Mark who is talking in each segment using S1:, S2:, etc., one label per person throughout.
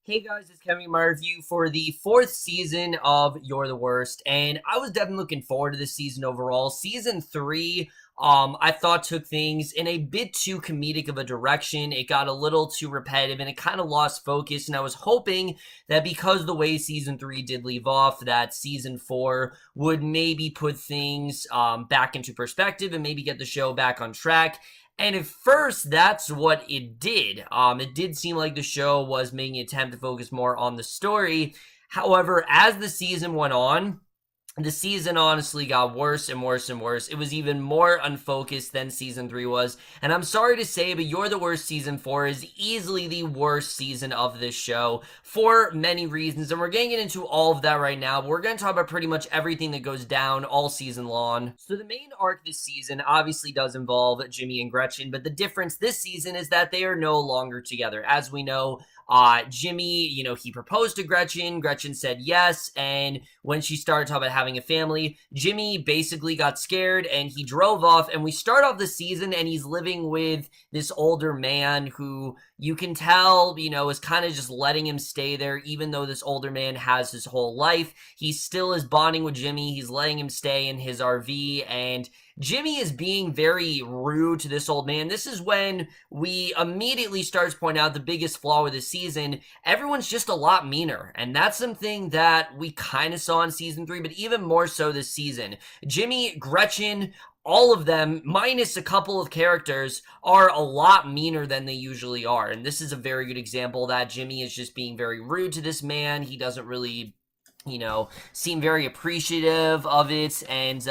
S1: Hey guys, it's Kevin, my review for the fourth season of You're the Worst, and I was definitely looking forward to this season overall. Season three, I thought took things in a bit too comedic of a direction. It got a little too repetitive, and it kind of lost focus. And I was hoping that because the way season three did leave off, that season four would maybe put things back into perspective and maybe get the show back on track. And at first, that's what it did. It did seem like the show was making an attempt to focus more on the story. However, as the season went on, the season honestly got worse and worse and worse. It was even more unfocused than season three was. And I'm sorry to say, but You're the Worst season four is easily the worst season of this show for many reasons. And we're getting into all of that right now. But we're going to talk about pretty much everything that goes down all season long. So the main arc this season obviously does involve Jimmy and Gretchen. But the difference this season is that they are no longer together. As we know, Jimmy, he proposed to Gretchen. Gretchen said yes. And when she started talking about having a family, Jimmy basically got scared and he drove off. And we start off the season and he's living with this older man who you can tell, is kind of just letting him stay there, even though this older man has his whole life. He still is bonding with Jimmy. He's letting him stay in his RV, and Jimmy is being very rude to this old man. This is when we immediately start to point out the biggest flaw with this season. Everyone's just a lot meaner, and that's something that we kind of saw in season three, but even more so this season. Jimmy, Gretchen, all of them, minus a couple of characters, are a lot meaner than they usually are. And this is a very good example that Jimmy is just being very rude to this man. He doesn't really seem very appreciative of it, and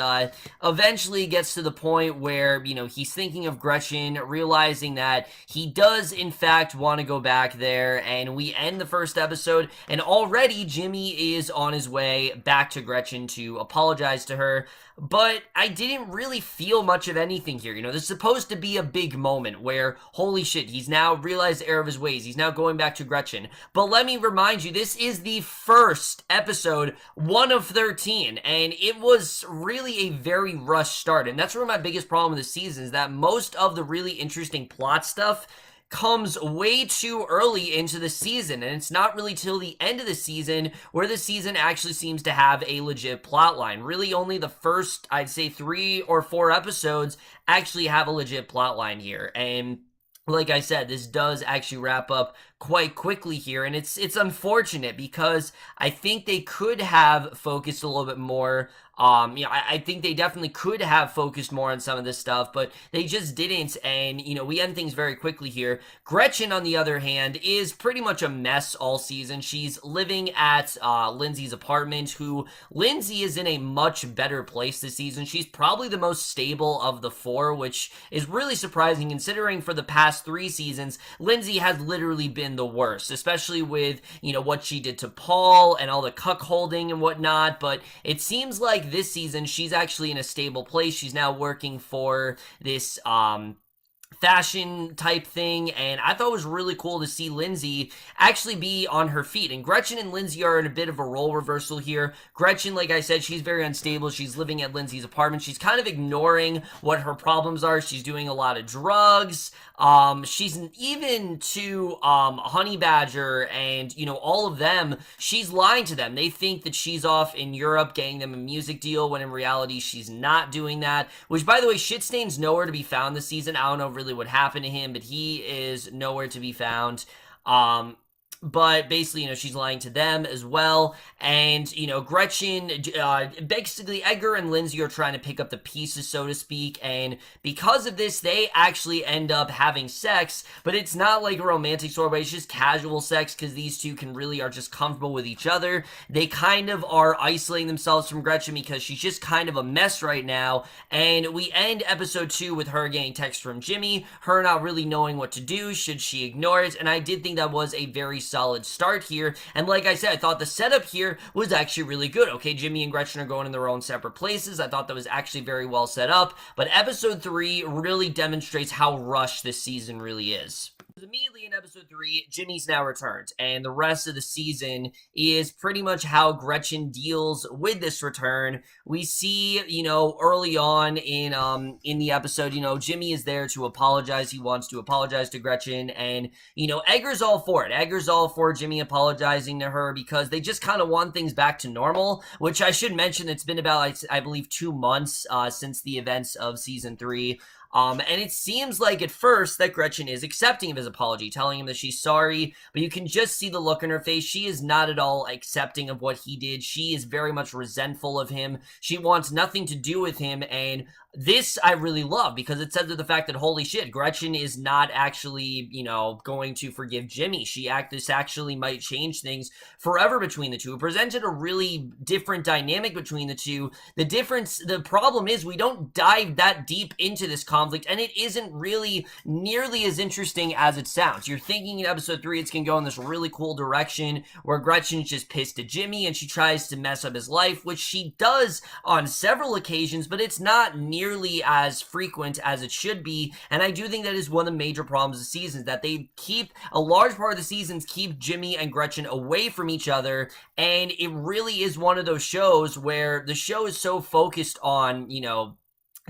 S1: eventually gets to the point where, he's thinking of Gretchen, realizing that he does, in fact, want to go back there, and we end the first episode, and already Jimmy is on his way back to Gretchen to apologize to her. But I didn't really feel much of anything here. This is supposed to be a big moment where, holy shit, he's now realized the error of his ways. He's now going back to Gretchen. But let me remind you, this is the first episode, 1 of 13, and it was really a very rushed start. And that's where my biggest problem with the season is that most of the really interesting plot stuff comes way too early into the season, and it's not really till the end of the season where the season actually seems to have a legit plot line. Really only the first, I'd say, 3 or 4 episodes actually have a legit plot line here. And like I said, this does actually wrap up quite quickly here, and it's unfortunate because I think they could have focused a little bit more. I think they definitely could have focused more on some of this stuff, but they just didn't, and, we end things very quickly here. Gretchen, on the other hand, is pretty much a mess all season. She's living at Lindsay's apartment, who Lindsay is in a much better place this season. She's probably the most stable of the 4, which is really surprising considering for the past 3 seasons, Lindsay has literally been the worst, especially with, what she did to Paul and all the cuckolding and whatnot. But it seems like this season she's actually in a stable place. She's now working for this fashion type thing, and I thought it was really cool to see Lindsay actually be on her feet. And Gretchen and Lindsay are in a bit of a role reversal here. Gretchen, like I said, she's very unstable. She's living at Lindsay's apartment. She's kind of ignoring what her problems are. She's doing a lot of drugs. She's even to Honey Badger and all of them, she's lying to them. They think that she's off in Europe getting them a music deal, when in reality she's not doing that. Which, by the way, Shitstain's nowhere to be found this season. I don't know really what happened to him, but he is nowhere to be found. But basically, she's lying to them as well. And, Gretchen, basically, Edgar and Lindsay are trying to pick up the pieces, so to speak. And because of this, they actually end up having sex. But it's not like a romantic sort of way. It's just casual sex because these two are just comfortable with each other. They kind of are isolating themselves from Gretchen because she's just kind of a mess right now. And we end episode 2 with her getting text from Jimmy, her not really knowing what to do. Should she ignore it? And I did think that was a very solid start here. And like I said, I thought the setup here was actually really good. Okay, Jimmy and Gretchen are going in their own separate places. I thought that was actually very well set up. But episode 3 really demonstrates how rushed this season really is. immediately in episode 3, Jimmy's now returned, and the rest of the season is pretty much how Gretchen deals with this return. We see, early on in the episode, Jimmy is there to apologize. He wants to apologize to Gretchen, and Edgar's all for it. Edgar's all for Jimmy apologizing to her because they just kind of want things back to normal, which I should mention, it's been about, I believe, 2 months since the events of season 3. And it seems like at first that Gretchen is accepting of his apology, telling him that she's sorry, but you can just see the look in her face. She is not at all accepting of what he did. She is very much resentful of him. She wants nothing to do with him, and this I really love because it says to the fact that, holy shit, Gretchen is not actually, going to forgive Jimmy. This actually might change things forever between the two. It presented a really different dynamic between the two. The problem is we don't dive that deep into this conflict, and it isn't really nearly as interesting as it sounds. You're thinking in episode 3 it's going to go in this really cool direction where Gretchen's just pissed at Jimmy and she tries to mess up his life, which she does on several occasions, but it's not nearly as frequent as it should be. And I do think that is one of the major problems of the season, that they keep a large part of the seasons keep Jimmy and Gretchen away from each other, and it really is one of those shows where the show is so focused on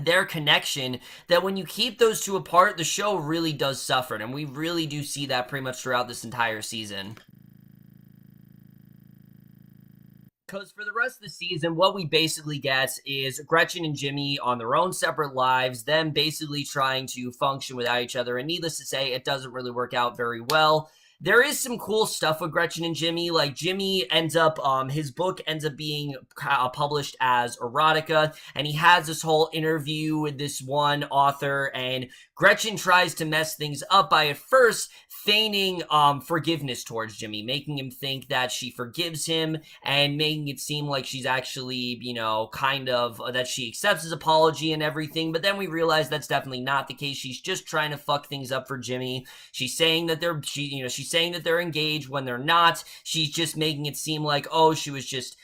S1: their connection that when you keep those two apart, the show really does suffer, and we really do see that pretty much throughout this entire season. Because for the rest of the season, what we basically get is Gretchen and Jimmy on their own separate lives, them basically trying to function without each other, and needless to say, it doesn't really work out very well. There is some cool stuff with Gretchen and Jimmy. Like, Jimmy ends up, his book ends up being published as erotica, and he has this whole interview with this one author, and Gretchen tries to mess things up by at first feigning forgiveness towards Jimmy, making him think that she forgives him and making it seem like she's actually, that she accepts his apology and everything. But then we realize that's definitely not the case. She's just trying to fuck things up for Jimmy. She's saying that she's saying that they're engaged when they're not. She's just making it seem like, oh, she was just,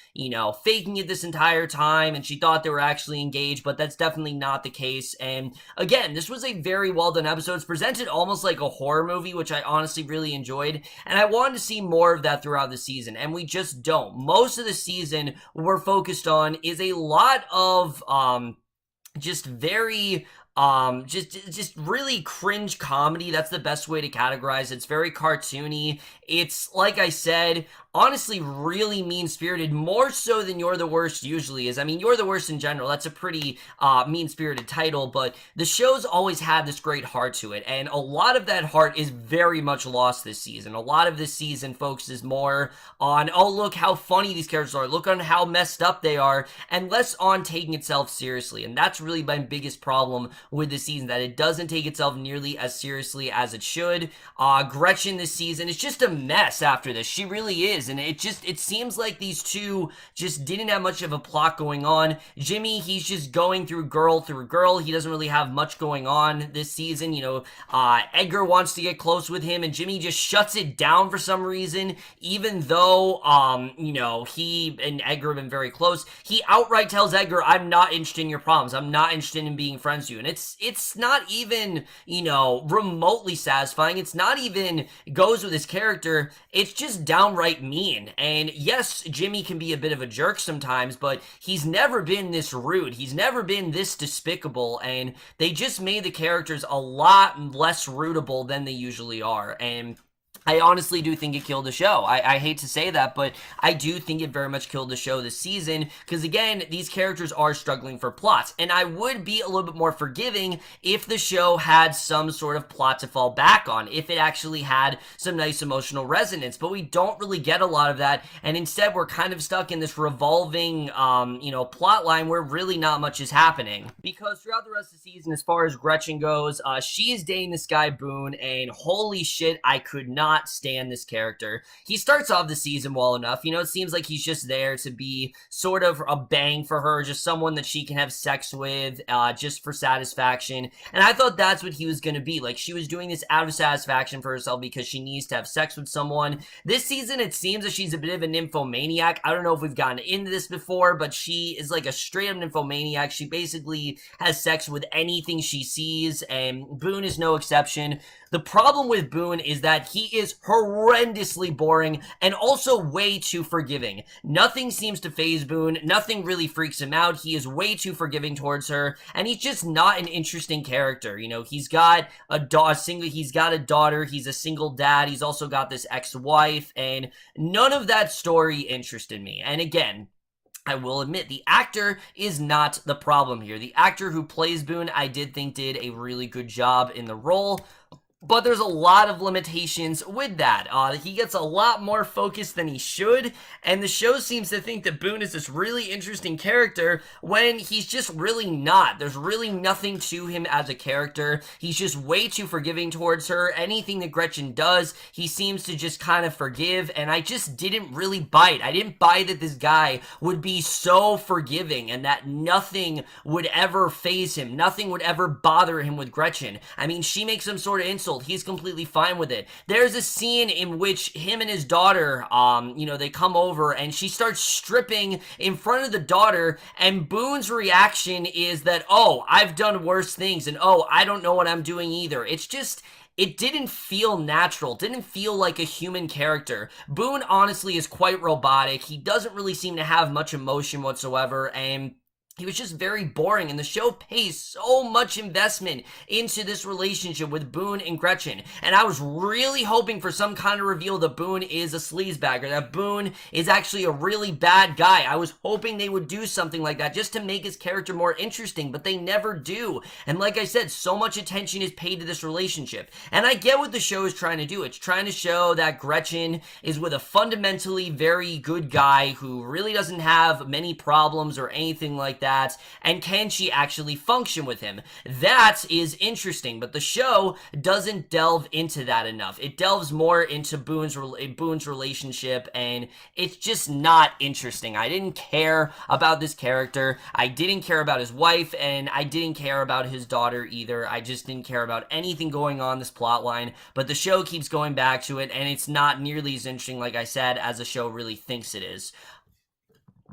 S1: faking it this entire time and she thought they were actually engaged, but that's definitely not the case. And again, this was a very well done episode. It's presented almost like a horror movie, which I honestly really enjoyed, and I wanted to see more of that throughout the season, and we just don't. Most of the season, what we're focused on is a lot of just very just really cringe comedy. That's the best way to categorize it. It's very cartoony. It's, like I said, honestly really mean-spirited, more so than You're the Worst usually is. I mean, You're the Worst in general, that's a pretty mean-spirited title, but the show's always had this great heart to it, and a lot of that heart is very much lost this season. A lot of this season focuses more on, oh, look how funny these characters are, look on how messed up they are, and less on taking itself seriously, and that's really my biggest problem with this season, that it doesn't take itself nearly as seriously as it should. Gretchen this season is just a mess after this. She really is. And it seems like these two just didn't have much of a plot going on. Jimmy, he's just going through girl. He doesn't really have much going on this season. Edgar wants to get close with him, and Jimmy just shuts it down for some reason, even though, he and Edgar have been very close. He outright tells Edgar, I'm not interested in your problems. I'm not interested in being friends with you. And it's not even, remotely satisfying. It's not even goes with his character. It's just downright mean. And yes, Jimmy can be a bit of a jerk sometimes, but he's never been this rude. He's never been this despicable, and they just made the characters a lot less rootable than they usually are. And I honestly do think it killed the show. I hate to say that, but I do think it very much killed the show this season, because again, these characters are struggling for plots, and I would be a little bit more forgiving if the show had some sort of plot to fall back on, if it actually had some nice emotional resonance, but we don't really get a lot of that, and instead we're kind of stuck in this revolving, plot line where really not much is happening. Because throughout the rest of the season, as far as Gretchen goes, she is dating this guy Boone, and holy shit, I could not not stand this character. He starts off the season well enough. It seems like he's just there to be sort of a bang for her, just someone that she can have sex with, just for satisfaction. And I thought that's what he was going to be. Like, she was doing this out of satisfaction for herself because she needs to have sex with someone. This season, it seems that she's a bit of a nymphomaniac. I don't know if we've gotten into this before, but she is like a straight up nymphomaniac. She basically has sex with anything she sees, and Boone is no exception. The problem with Boone is that he is horrendously boring and also way too forgiving. Nothing seems to faze Boone. Nothing really freaks him out. He is way too forgiving towards her, and he's just not an interesting character. He's got a daughter. He's a single dad. He's also got this ex-wife, and none of that story interested me. And again, I will admit, the actor is not the problem here. The actor who plays Boone, I did think did a really good job in the role. But there's a lot of limitations with that. He gets a lot more focus than he should, and the show seems to think that Boone is this really interesting character when he's just really not. There's really nothing to him as a character. He's just way too forgiving towards her. Anything that Gretchen does, he seems to just kind of forgive, and I just didn't really buy it. I didn't buy that this guy would be so forgiving and that nothing would ever faze him. Nothing would ever bother him with Gretchen. I mean, she makes some sort of insult. He's completely fine with it. There's a scene in which him and his daughter, they come over and she starts stripping in front of the daughter, and Boone's reaction is that, oh, I've done worse things, and oh, I don't know what I'm doing either. It's just, it didn't feel natural. It didn't feel like a human character. Boone honestly is quite robotic. He doesn't really seem to have much emotion whatsoever, and he was just very boring, and the show pays so much investment into this relationship with Boone and Gretchen, and I was really hoping for some kind of reveal that Boone is a sleazebagger, that Boone is actually a really bad guy. I was hoping they would do something like that just to make his character more interesting, but they never do. And like I said, so much attention is paid to this relationship, and I get what the show is trying to do. It's trying to show that Gretchen is with a fundamentally very good guy who really doesn't have many problems or anything like that, and can she actually function with him? That is interesting, but the show doesn't delve into that enough. It delves more into Boone's relationship, and it's just not interesting. I didn't care about this character. I didn't care about his wife, and I didn't care about his daughter either. I just didn't care about anything going on this plot line, but the show keeps going back to it, and it's not nearly as interesting, like I said, as the show really thinks it is.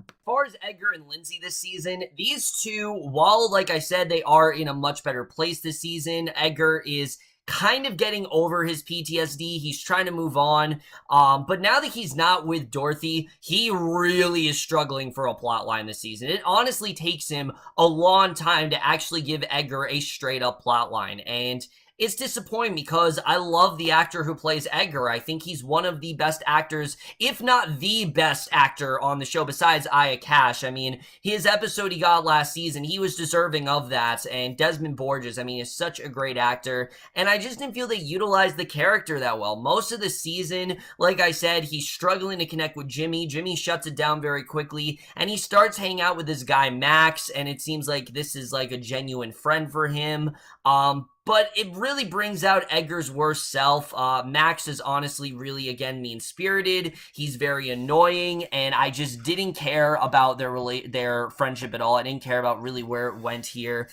S1: As far as Edgar and Lindsay this season, these two, while, like I said, they are in a much better place this season, Edgar is kind of getting over his PTSD. He's trying to move on. But now that he's not with Dorothy, he really is struggling for a plot line this season. It honestly takes him a long time to actually give Edgar a straight up plot line. And it's disappointing because I love the actor who plays Edgar. I think he's one of the best actors, if not the best actor on the show besides Aya Cash. I mean, his episode he got last season, he was deserving of that. And Desmin Borges, I mean, is such a great actor. And I just didn't feel they utilized the character that well. Most of the season, like I said, he's struggling to connect with Jimmy. Jimmy shuts it down very quickly. And he starts hanging out with this guy, Max. And it seems like this is like a genuine friend for him. But it really brings out Edgar's worst self. Max is honestly really, again, mean-spirited. He's very annoying, and I just didn't care about their friendship at all. I didn't care about really where it went here.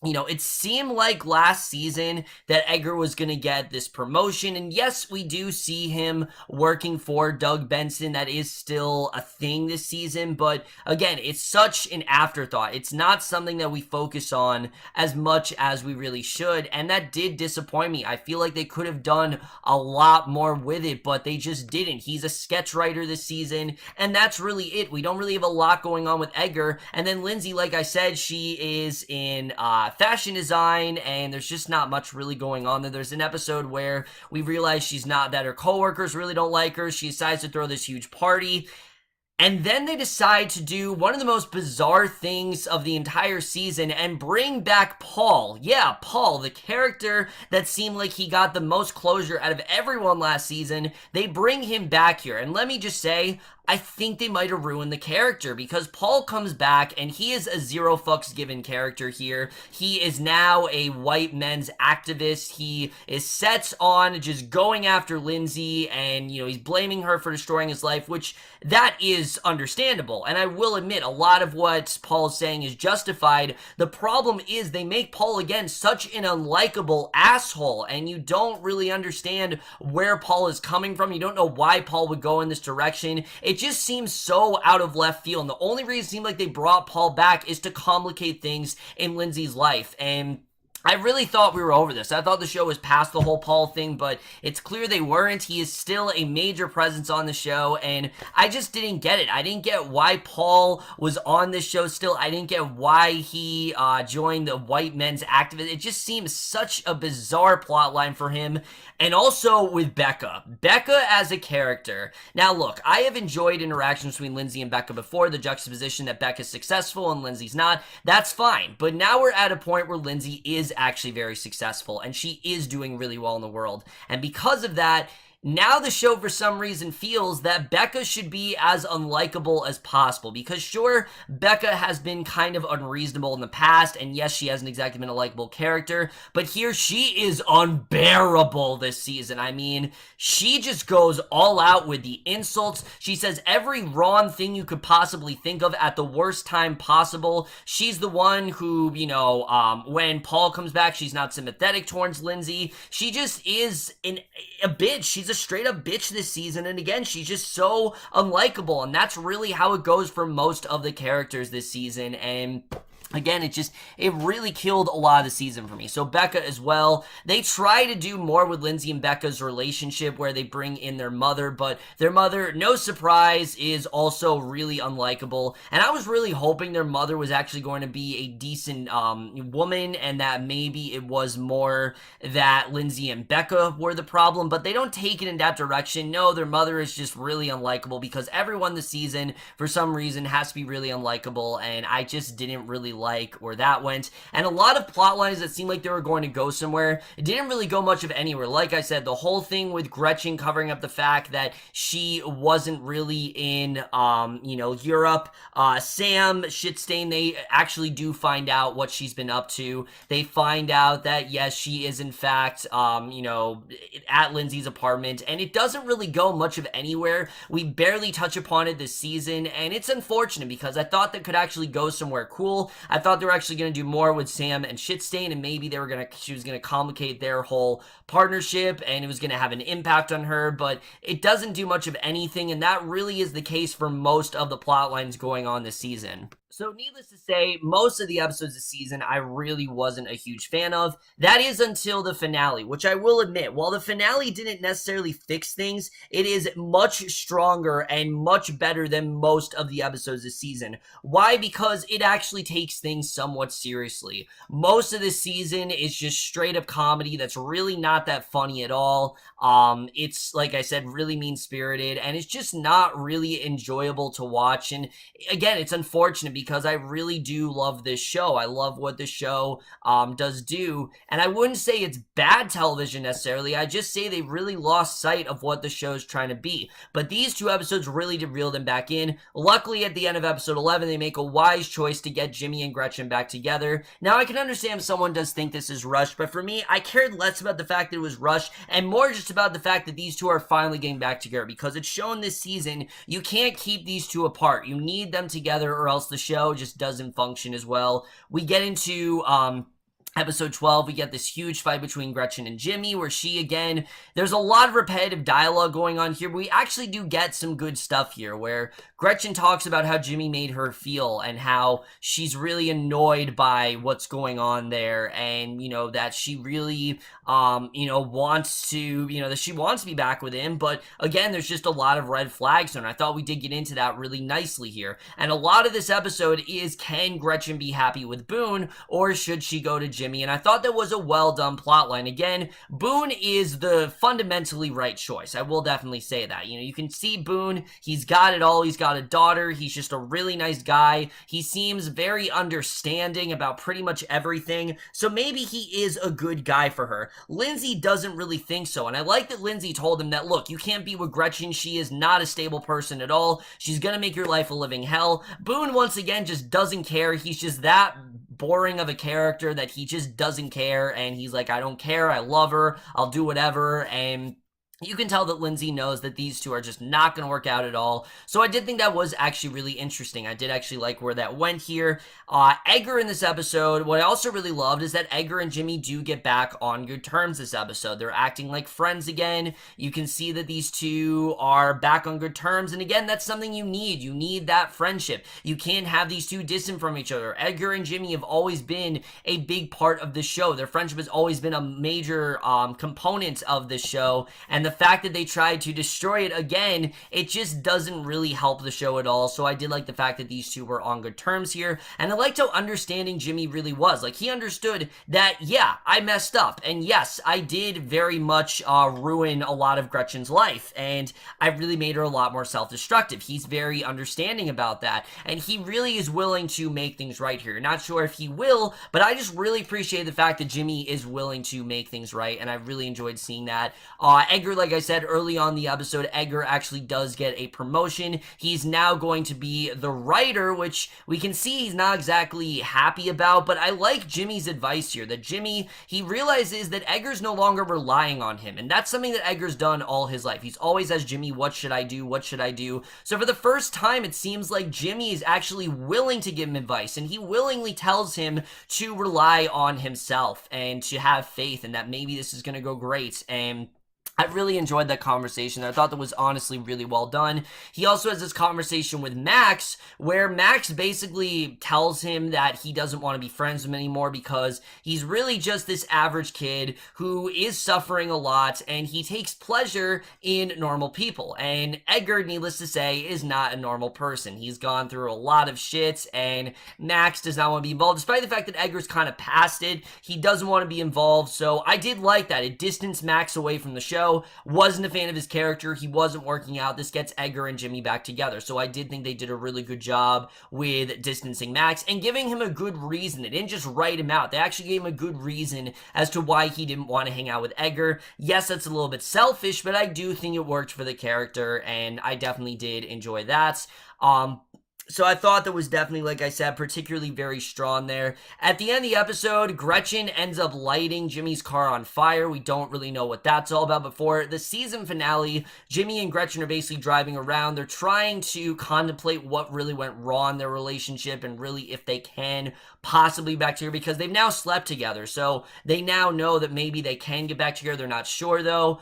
S1: It seemed like last season that Edgar was going to get this promotion, and yes, we do see him working for Doug Benson. That is still a thing this season, but again, it's such an afterthought. It's not something that we focus on as much as we really should, and that did disappoint me. I feel like they could have done a lot more with it, but they just didn't. He's a sketch writer this season, and that's really it. We don't really have a lot going on with Edgar, and then Lindsay, like I said, she is in fashion design, and there's just not much really going on there. There's an episode where we realize that her coworkers really don't like her. She decides to throw this huge party, and then they decide to do one of the most bizarre things of the entire season and bring back Paul. Yeah, Paul, the character that seemed like he got the most closure out of everyone last season. They bring him back here, and let me just say, I think they might have ruined the character because Paul comes back and he is a zero fucks given character here. He is now a white men's activist. He is set on just going after Lindsay and, he's blaming her for destroying his life, which that is understandable. And I will admit, a lot of what Paul's saying is justified. The problem is they make Paul, again, such an unlikable asshole, and you don't really understand where Paul is coming from. You don't know why Paul would go in this direction. It just seems so out of left field, and the only reason it seemed like they brought Paul back is to complicate things in Lindsay's life, and I really thought we were over this. I thought the show was past the whole Paul thing, but it's clear they weren't. He is still a major presence on the show, and I just didn't get it. I didn't get why Paul was on this show still. I didn't get why he joined the white men's activist. It just seems such a bizarre plot line for him. And also with Becca. Becca as a character. Now look, I have enjoyed interactions between Lindsay and Becca before, the juxtaposition that Becca's successful and Lindsay's not. That's fine. But now we're at a point where Lindsay is actually very successful and she is doing really well in the world. And because of that, now the show for some reason feels that Becca should be as unlikable as possible, because sure, Becca has been kind of unreasonable in the past, and yes, she hasn't exactly been a likable character, but here she is unbearable this season. I mean, she just goes all out with the insults. She says every wrong thing you could possibly think of at the worst time possible. She's the one who, when Paul comes back, she's not sympathetic towards Lindsay. She just is a bitch. She's a straight up bitch this season, and again, she's just so unlikable, and that's really how it goes for most of the characters this season, and again, it really killed a lot of the season for me. So Becca as well. They try to do more with Lindsay and Becca's relationship where they bring in their mother, but their mother, no surprise, is also really unlikable. And I was really hoping their mother was actually going to be a decent woman, and that maybe it was more that Lindsay and Becca were the problem, but they don't take it in that direction. No, their mother is just really unlikable because everyone this season, for some reason, has to be really unlikable, and I just didn't really like where that went. And a lot of plot lines that seemed like they were going to go somewhere, it didn't really go much of anywhere. Like I said, the whole thing with Gretchen covering up the fact that she wasn't really in Europe. Sam Shitstain, they actually do find out what she's been up to. They find out that yes, she is in fact at Lindsay's apartment, and it doesn't really go much of anywhere. We barely touch upon it this season, and it's unfortunate because I thought that could actually go somewhere cool. I thought they were actually going to do more with Sam and Shitstain, and maybe she was going to complicate their whole partnership, and it was going to have an impact on her, but it doesn't do much of anything, and that really is the case for most of the plot lines going on this season. So needless to say, most of the episodes this season I really wasn't a huge fan of. That is until the finale, which I will admit, while the finale didn't necessarily fix things, it is much stronger and much better than most of the episodes this season. Why? Because it actually takes things somewhat seriously. Most of this season is just straight up comedy that's really not that funny at all. It's, like I said, really mean-spirited, and it's just not really enjoyable to watch. And again, it's unfortunate because I really do love this show. I love what this show does do, and I wouldn't say it's bad television necessarily. I just say they really lost sight of what the show's trying to be. But these two episodes really did reel them back in. Luckily, at the end of episode 11, they make a wise choice to get Jimmy and Gretchen back together. Now, I can understand if someone does think this is rushed, but for me, I cared less about the fact that it was rushed and more just about the fact that these two are finally getting back together, because it's shown this season you can't keep these two apart. You need them together or else the show just doesn't function as well. We get into episode 12, we get this huge fight between Gretchen and Jimmy, where there's a lot of repetitive dialogue going on here, but we actually do get some good stuff here, where Gretchen talks about how Jimmy made her feel and how she's really annoyed by what's going on there, and, that she really, wants to, that she wants to be back with him, but again, there's just a lot of red flags, and I thought we did get into that really nicely here. And a lot of this episode is, can Gretchen be happy with Boone, or should she go to Jimmy, and I thought that was a well-done plotline. Again, Boone is the fundamentally right choice. I will definitely say that. You can see Boone, he's got it all. He's got a daughter. He's just a really nice guy. He seems very understanding about pretty much everything, so maybe he is a good guy for her. Lindsay doesn't really think so, and I like that Lindsay told him that, look, you can't be with Gretchen. She is not a stable person at all. She's gonna make your life a living hell. Boone, once again, just doesn't care. He's just that boring of a character that he just doesn't care, and he's like, I don't care, I love her, I'll do whatever, and you can tell that Lindsay knows that these two are just not going to work out at all. So I did think that was actually really interesting. I did actually like where that went here. Edgar in this episode, what I also really loved is that Edgar and Jimmy do get back on good terms this episode. They're acting like friends again. You can see that these two are back on good terms. And again, that's something you need. You need that friendship. You can't have these two distant from each other. Edgar and Jimmy have always been a big part of the show. Their friendship has always been a major component of the show. And the fact that they tried to destroy it again, it just doesn't really help the show at all. So I did like the fact that these two were on good terms here, and I liked how understanding Jimmy really was. Like, he understood that, yeah, I messed up, and yes, I did very much ruin a lot of Gretchen's life, and I really made her a lot more self-destructive. He's very understanding about that, and he really is willing to make things right here. Not sure if he will, but I just really appreciate the fact that Jimmy is willing to make things right, and I really enjoyed seeing that. Edgar, like I said early on the episode, Edgar actually does get a promotion. He's now going to be the writer, which we can see he's not exactly happy about, but I like Jimmy's advice here, that Jimmy, he realizes that Edgar's no longer relying on him, and that's something that Edgar's done all his life. He's always asked Jimmy, what should I do? What should I do? So for the first time, it seems like Jimmy is actually willing to give him advice, and he willingly tells him to rely on himself and to have faith and that maybe this is going to go great. And I really enjoyed that conversation. I thought that was honestly really well done. He also has this conversation with Max, where Max basically tells him that he doesn't want to be friends with him anymore because he's really just this average kid who is suffering a lot, and he takes pleasure in normal people. And Edgar, needless to say, is not a normal person. He's gone through a lot of shit, and Max does not want to be involved. Despite the fact that Edgar's kind of past it, he doesn't want to be involved, so I did like that. It distanced Max away from the show. Wasn't a fan of his character. He wasn't working out. This gets Edgar and Jimmy back together. So I did think they did a really good job with distancing Max and giving him a good reason. They didn't just write him out. They actually gave him a good reason as to why he didn't want to hang out with Edgar. Yes, that's a little bit selfish, but I do think it worked for the character, and I definitely did enjoy that. So I thought that was definitely, like I said, particularly very strong there. At the end of the episode, Gretchen ends up lighting Jimmy's car on fire. We don't really know what that's all about. Before the season finale, Jimmy and Gretchen are basically driving around. They're trying to contemplate what really went wrong in their relationship and really if they can possibly back together, because they've now slept together. So they now know that maybe they can get back together. They're not sure though.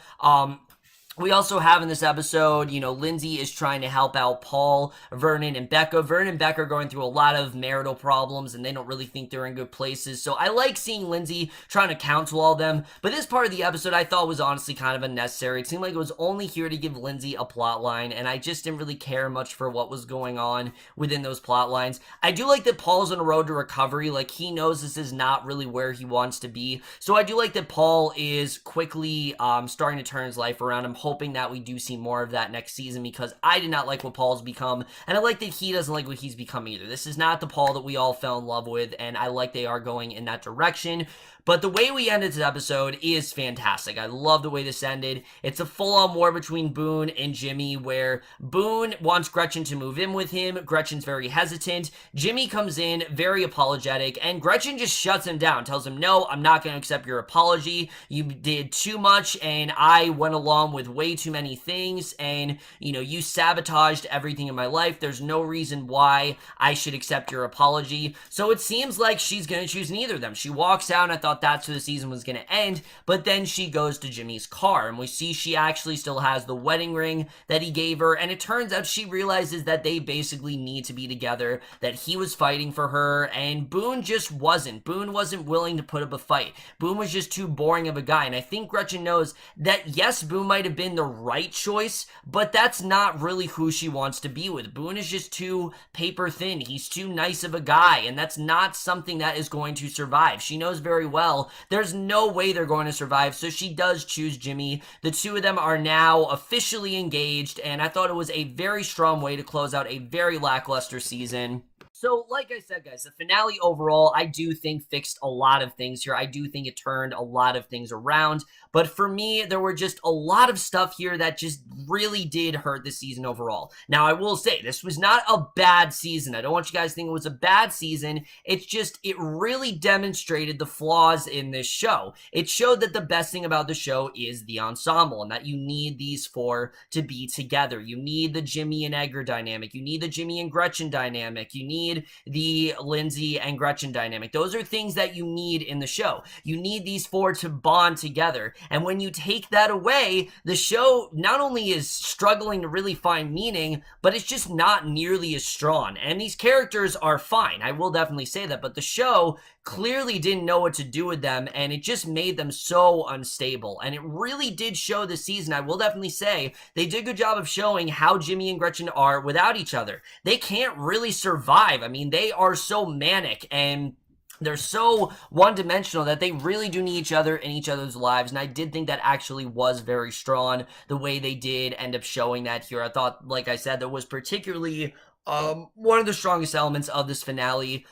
S1: We also have in this episode, Lindsay is trying to help out Paul, Vernon, and Becca. Vernon and Becca are going through a lot of marital problems, and they don't really think they're in good places. So I like seeing Lindsay trying to counsel all them. But this part of the episode I thought was honestly kind of unnecessary. It seemed like it was only here to give Lindsay a plot line, and I just didn't really care much for what was going on within those plot lines. I do like that Paul's on a road to recovery. Like, he knows this is not really where he wants to be. So I do like that Paul is quickly starting to turn his life around. I'm hoping that we do see more of that next season, because I did not like what Paul's become, and I like that he doesn't like what he's become either. This is not the Paul that we all fell in love with, and I like they are going in that direction. But the way we ended this episode is fantastic. I love the way this ended. It's a full-on war between Boone and Jimmy, where Boone wants Gretchen to move in with him. Gretchen's very hesitant. Jimmy comes in, very apologetic, and Gretchen just shuts him down, tells him, no, I'm not going to accept your apology. You did too much, and I went along with way too many things, and, you sabotaged everything in my life. There's no reason why I should accept your apology. So it seems like she's going to choose neither of them. She walks out, and I thought that's where the season was going to end, but then she goes to Jimmy's car, and we see she actually still has the wedding ring that he gave her, and it turns out she realizes that they basically need to be together, that he was fighting for her, and Boone just wasn't. Boone wasn't willing to put up a fight. Boone was just too boring of a guy, and I think Gretchen knows that, yes, Boone might have been been the right choice, but that's not really who she wants to be with. Boone is just too paper thin. He's too nice of a guy, and that's not something that is going to survive. She knows very well there's no way they're going to survive, so she does choose Jimmy. The two of them are now officially engaged, and I thought it was a very strong way to close out a very lackluster season. So, like I said, guys, the finale overall, I do think fixed a lot of things here. I do think it turned a lot of things around. But for me, there were just a lot of stuff here that just really did hurt the season overall. Now, I will say, this was not a bad season. I don't want you guys to think it was a bad season. It's just, it really demonstrated the flaws in this show. It showed that the best thing about the show is the ensemble, and that you need these four to be together. You need the Jimmy and Edgar dynamic. You need the Jimmy and Gretchen dynamic. You need the Lindsay and Gretchen dynamic. Those are things that you need in the show. You need these four to bond together. And when you take that away, the show not only is struggling to really find meaning, but it's just not nearly as strong. And these characters are fine. I will definitely say that. But the show clearly didn't know what to do with them, and it just made them so unstable. And it really did show this season. I will definitely say they did a good job of showing how Jimmy and Gretchen are without each other. They can't really survive. I mean, they are so manic and they're so one-dimensional that they really do need each other in each other's lives, and I did think that actually was very strong, the way they did end up showing that here. I thought, like I said, that was particularly one of the strongest elements of this finale.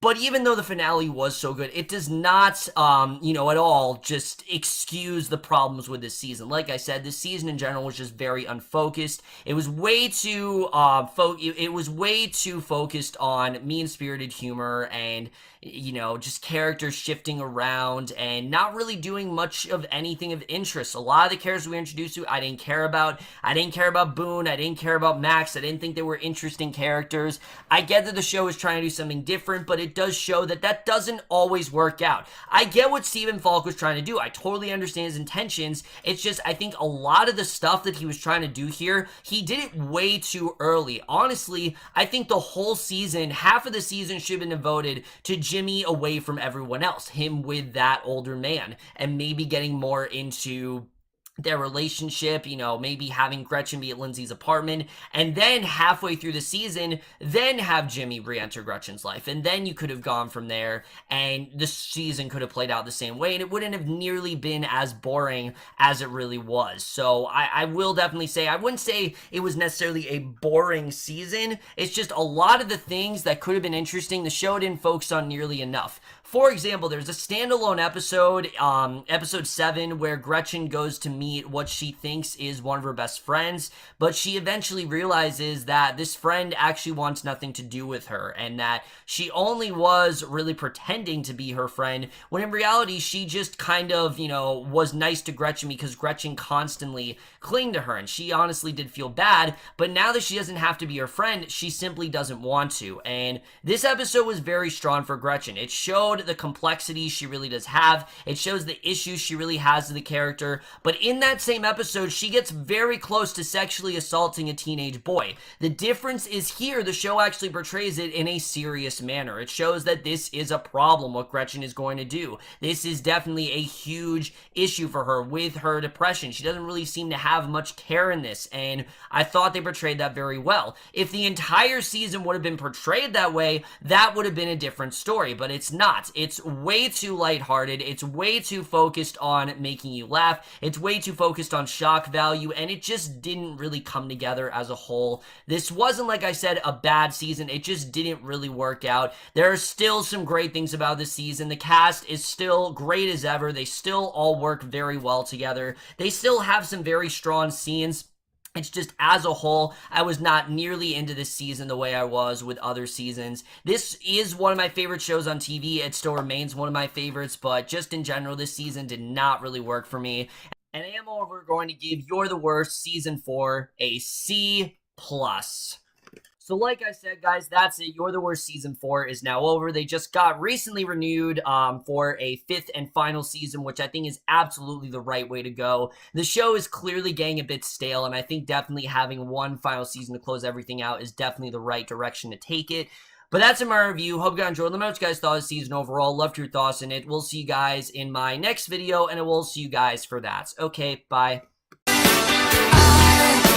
S1: But even though the finale was so good, it does not, at all just excuse the problems with this season. Like I said, this season in general was just very unfocused. It was way too, focused on mean-spirited humor and, just characters shifting around and not really doing much of anything of interest. A lot of the characters we were introduced to, I didn't care about. I didn't care about Boone. I didn't care about Max. I didn't think they were interesting characters. I get that the show is trying to do something different, but it does show that that doesn't always work out. I get what Stephen Falk was trying to do. I totally understand his intentions. It's just, I think a lot of the stuff that he was trying to do here, he did it way too early. Honestly, I think the whole season, half of the season should have been devoted to Jimmy away from everyone else, him with that older man, and maybe getting more into their relationship, maybe having Gretchen be at Lindsay's apartment, and then halfway through the season, then have Jimmy re-enter Gretchen's life, and then you could have gone from there, and the season could have played out the same way, and it wouldn't have nearly been as boring as it really was. So I will definitely say, I wouldn't say it was necessarily a boring season. It's just a lot of the things that could have been interesting, the show didn't focus on nearly enough. For example, there's a standalone episode, episode 7, where Gretchen goes to meet what she thinks is one of her best friends, but she eventually realizes that this friend actually wants nothing to do with her, and that she only was really pretending to be her friend, when in reality, she just kind of, was nice to Gretchen because Gretchen constantly clinged to her, and she honestly did feel bad, but now that she doesn't have to be her friend, she simply doesn't want to, and this episode was very strong for Gretchen. It showed the complexity she really does have. It shows the issues she really has to the character. But in that same episode, she gets very close to sexually assaulting a teenage boy. The difference is here, the show actually portrays it in a serious manner. It shows that this is a problem, what Gretchen is going to do. This is definitely a huge issue for her with her depression. She doesn't really seem to have much care in this, and I thought they portrayed that very well. If the entire season would have been portrayed that way, that would have been a different story, but it's not. It's way too lighthearted. It's way too focused on making you laugh. It's way too focused on shock value, and it just didn't really come together as a whole. This wasn't, like I said, a bad season. It just didn't really work out. There are still some great things about this season. The cast is still great as ever. They still all work very well together. They still have some very strong scenes. It's just, as a whole, I was not nearly into this season the way I was with other seasons. This is one of my favorite shows on TV. It still remains one of my favorites, but just in general, this season did not really work for me. And I am, however, going to give You're the Worst Season 4 a C+. So like I said, guys, that's it. You're the Worst Season 4 is now over. They just got recently renewed for a 5th and final season, which I think is absolutely the right way to go. The show is clearly getting a bit stale, and I think definitely having one final season to close everything out is definitely the right direction to take it. But that's in my review. Hope you guys enjoyed. Let me know what you guys thought of the season overall. Loved your thoughts in it. We'll see you guys in my next video, and I will see you guys for that. Okay, bye.
S2: again.